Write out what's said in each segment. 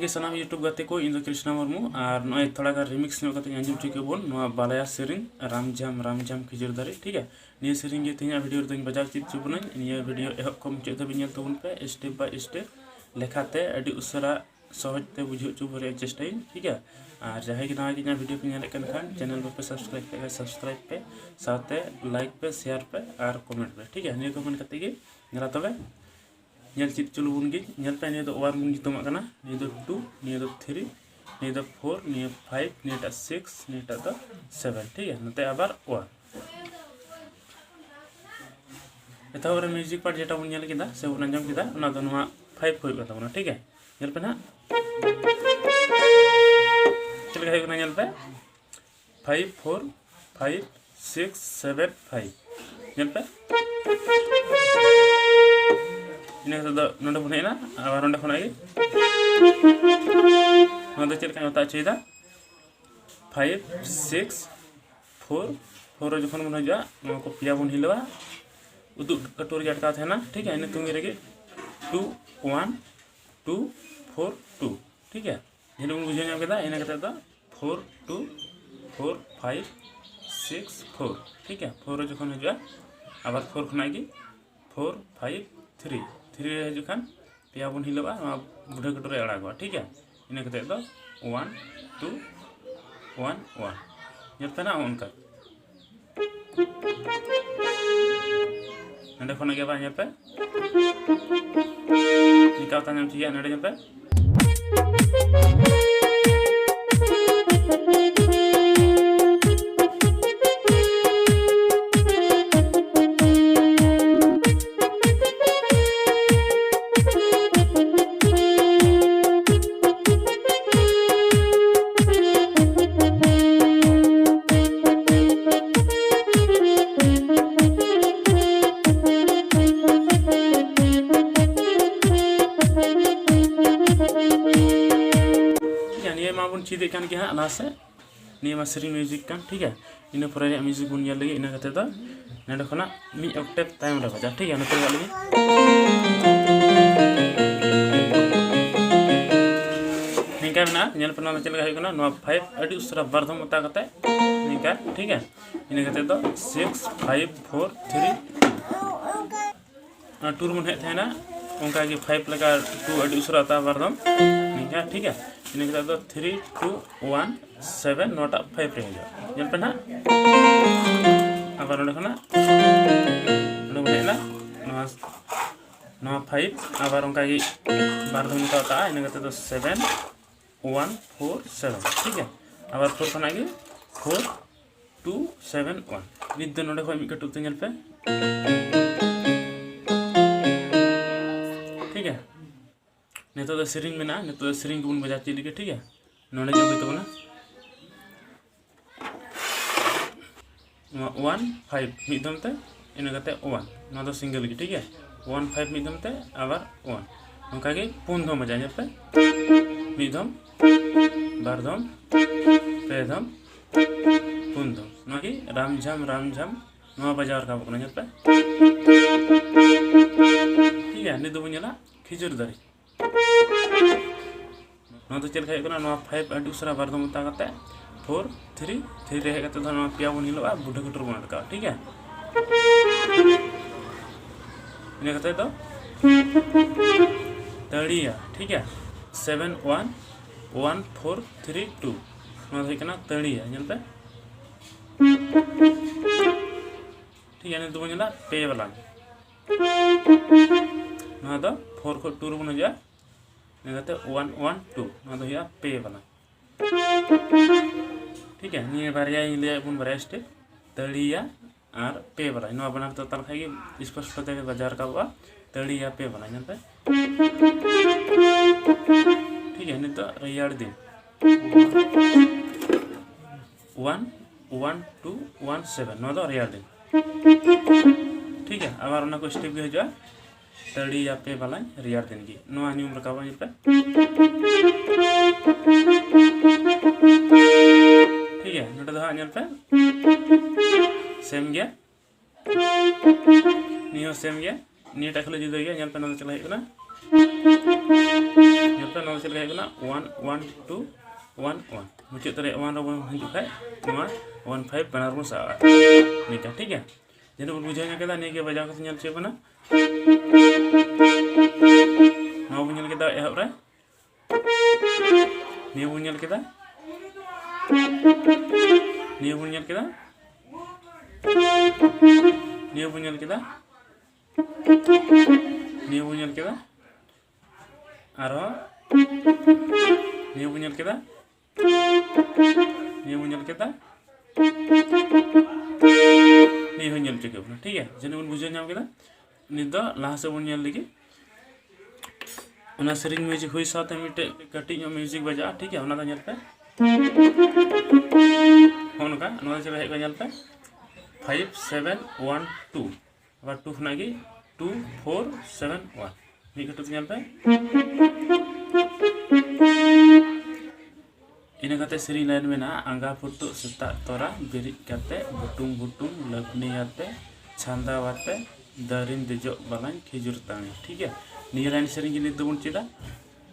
सानाम YouTube गाते को इन कृष्णा मुर्मू और नॉय थोड़ा का रिमिक्स नो कते अंजुम ठीक बोन नो बालाया सेरिंग रामजाम खिजुर दारे ठीक है निये सेरिंग गे तेना वीडियो रे बजाव चित चुबना निये वीडियो एहब को मुचाद धबिन नेल तबुन पे स्टेप बाय स्टेप लेखाते अडी उसरा सहज ते बुझो चुब रे चेष्टाई ठीक है और जहां कि नवा कि वीडियो पे नेल कन खान चैनल पे सब्सक्राइब पे साथे लाइक पे शेयर पे और कमेंट पे ठीक है निये कमेंट करते गे नेला तबे नेल चित चुलु बुन गे नेल पे ने दो ओवर मुन जितमा कना ने दो 2 ने दो 3 ने दो 4 ने 5 ने दो 6 ने दो 7 ठीक है नते आबार 1 एता और म्यूजिक पार्ट जेटा बुन नेल किदा से बुन अंजम किदा ना दो 5 होय कता बुना ठीक है नेल पे ना चल गए गुना नेल पे 5 4 5 6 7 5 नेल पे इन नोडे बुनेना आबार नोडे खना गे नोडे चल का होता चाहिदा 5 6 4 4 जखन मन जा नो को पिया बुन हिलवा उदु कटोर जटका थे ना ठीक है इन तुंगी रे 2 1 2 4 2 ठीक है जेन बुन बुझे नाम केदा इन कते दा 4 2 4 5 6 4 ठीक है 4 जखन जा आबार 4 खना गे 4 5 3 3 हजुखान पिया बुन हिलवा बुढ़े कटोरे अड़ागवा ठीक है इन कते दो 1 2 1 1 नेलपेना उनका नडे खना के बा नेलपे निकाता नाम ठीक है नडे नेलपे चीज़ कान के हाँ लासे नियम सेरिंग म्यूजिक कान ठीक है इन पर म्यूजिक बुन लगे इन कते दो नडे खना मी ऑक्टेव टाइम रे बजा ठीक है नते लगे निका ना नेल पना चल गए कना नो 5 अडी उसरा बर्धम उता कते निका ठीक है इन कते दो 6 5 4 3 टूर मुन हे थेना उनका के 5 लगा 2 अडी उसरा ता बर्धम निका ठीक है इन कते दो 3 2 1 7 नोटा 5 रे हो नेल पना आबार नडे ना नो 5 आबार उनका के बर्धम उता ता इन कते दो 7 1 4 7 ठीक है आबार 4 खना गे 4 2 7 1 निद दो नोडे खय मी कटु ते नेल पे ठीक है नेतो दो सेरिंग में ना नेतो दो सेरिंग बुन बजा चली के ठीक है नोडे जो तो ना 1 5 मिदम ते इन कते 1 नो दो सिंगल की ठीक है 1 5 मिदम ते आबार 1 उनका के पुन धम बजा ने पे मिदम बारधम पेधम पुनधम नकी रामझाम नो बाजार का बकना पे ठीक है नि दो बुनेला खिजुर दारी नो तो चल खाय कना नो 5 अडी उसरा बारधम उता कते 4 3 3 रे कते नो पिया बुन हिलवा बुढ़े कटोर बना का ठीक है इन कते दो तड़िया ठीक है 7 1 1 4 3 2 नो तो कना तड़िया नेल पे ठीक है ने दो बनेला पे वाला नो तो 4 को 2 बन जा ने कते 1 1 2 नो तो या पे वाला ठीक है निये बारिया ले बुन बारिया स्टेप तड़िया और पे वाला नो बना तो तल खाई स्पष्ट होते बाजार का बा तड़िया पे वाला नेल पे ठीक है नहीं तो रियाड़ दिन 1 1 2 1 7 नो दो रियाड़ दिन ठीक है आबार उना को स्टेप भी हो जा तड़ी या पे वाला रियाड़ दिन की नो नियम रकाबा पे ठीक है नोटे दो नेल पे सेम गया नियो सेम गया नी टाकले जुदा गया नेल पे नो चला है nyata no chel kena 1 1 2 1 1 muncul dari 1 ro hidup kai cuma 1 5 banar mo sa nikah ठीक है jadi bujannya kita nih ke bajak sinyal siapa na mau punya kita ehap re nih punya kita nih punya kita nih punya kita nih punya kita aro nih punya kita nih punya kita nih punya cukup ठीक है jadi bujan nyam kita nih do lahas punya lagi Una Tsering music हुई साथ में cutting music बजा ठीक है उना पे उनका उना चला है पे 5 7 1 2 और 2 फनागी 2 4 7 1 नी कटु पे इन कते सेरिंग लाइन में ना अंगा फुटु सेता तोरा बिरिक कते बुटुंग बुटुंग लपनी आते छांदा वाते दारिन देजो बालान खिजुर तानी ठीक है निया लाइन सेरिंग की नित बुन चेदा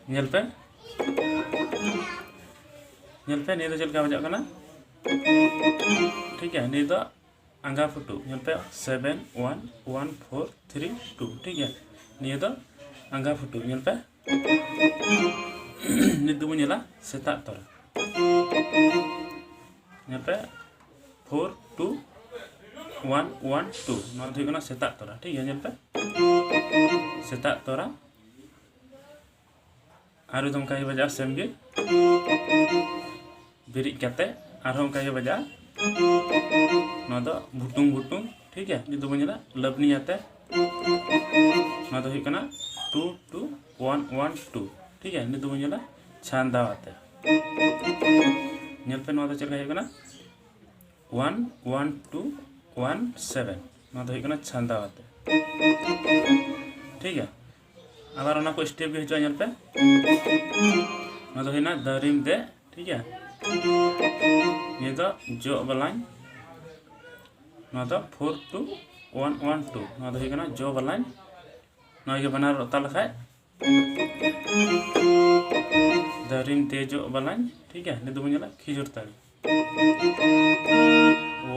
नेल पे ने तो चलका बजा कना ठीक है ने तो अंगा फुटू नेल पे 7 1 1 4 3 2 ठीक है निया तो अंगा फुटू नेल पे नित बुन नेला सेता तोरा नेल पे 4 2 1 1 2 नॉट थी कना सेता तोरा ठीक है नेल पे सेता तोरा आरो तुम का बजा सेमगे बिरिक कते आरो का बजा ना दो भुटुंग भुटुंग ठीक है नि दो बनेला लबनी आते ना दो हिकना 2 2 1 1 2 ठीक है नि दो बनेला छांदा आते नेल पे ना दो चलका हिकना 1 1 2 1 7 ना दो हिकना छांदा आते ठीक है आबार को स्टेप भी हिजुआ पे ना तो हिना दरिम दे ठीक है ये तो जो बलाइन ना तो 4 2 1 1 2 ना तो हिना जो बलाइन ना ये बना रोता लखाय दरिम दे जो बलाइन ठीक है ने दो बनेला खिजुर ताली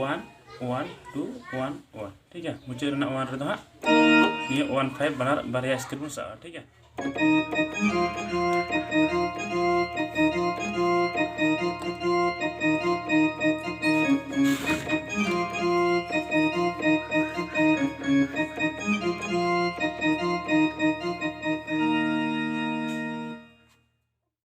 1 1 2 1 1 ठीक है मुझे रना 1 रे दो हां ये 1 5 बना बारिया स्क्रिप्ट में सा ठीक है